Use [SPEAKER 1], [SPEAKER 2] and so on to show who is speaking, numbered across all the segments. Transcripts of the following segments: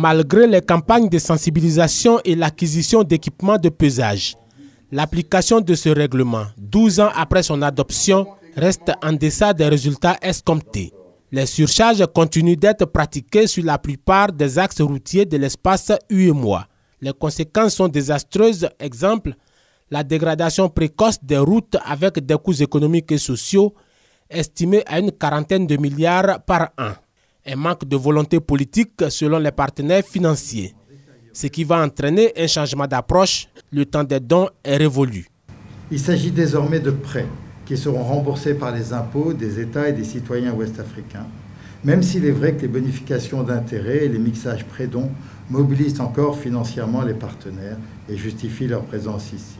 [SPEAKER 1] Malgré les campagnes de sensibilisation et l'acquisition d'équipements de pesage, l'application de ce règlement, 12 ans après son adoption, reste en deçà des résultats escomptés. Les surcharges continuent d'être pratiquées sur la plupart des axes routiers de l'espace UEMOA. Les conséquences sont désastreuses. Exemple, la dégradation précoce des routes avec des coûts économiques et sociaux estimés à une quarantaine de milliards par an. Un manque de volonté politique selon les partenaires financiers, ce qui va entraîner un changement d'approche. Le temps des dons est révolu.
[SPEAKER 2] Il s'agit désormais de prêts qui seront remboursés par les impôts des États et des citoyens ouest-africains, même s'il est vrai que les bonifications d'intérêt et les mixages prêts-dons mobilisent encore financièrement les partenaires et justifient leur présence ici.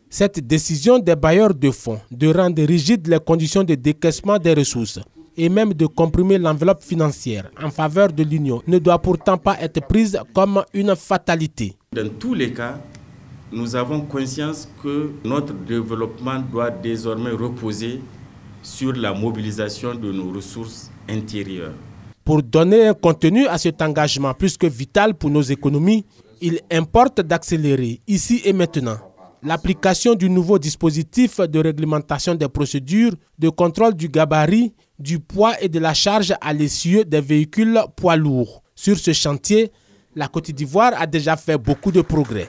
[SPEAKER 1] Cette décision des bailleurs de fonds de rendre rigides les conditions de décaissement des ressources et même de comprimer l'enveloppe financière en faveur de l'Union ne doit pourtant pas être prise comme une fatalité.
[SPEAKER 3] Dans tous les cas, nous avons conscience que notre développement doit désormais reposer sur la mobilisation de nos ressources intérieures.
[SPEAKER 1] Pour donner un contenu à cet engagement plus que vital pour nos économies, il importe d'accélérer ici et maintenant l'application du nouveau dispositif de réglementation des procédures de contrôle du gabarit, du poids et de la charge à l'essieu des véhicules poids lourds. Sur ce chantier, la Côte d'Ivoire a déjà fait beaucoup de progrès.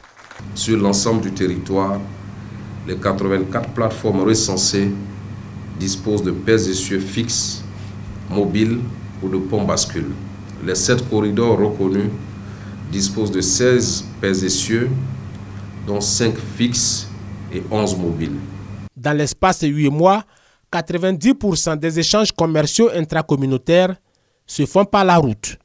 [SPEAKER 4] Sur l'ensemble du territoire, les 84 plateformes recensées disposent de pèse-essieux fixes, mobiles ou de ponts bascules. Les 7 corridors reconnus disposent de 16 pèse-essieux, dont 5 fixes et 11 mobiles.
[SPEAKER 1] Dans l'espace 8 mois, 90% des échanges commerciaux intracommunautaires se font par la route.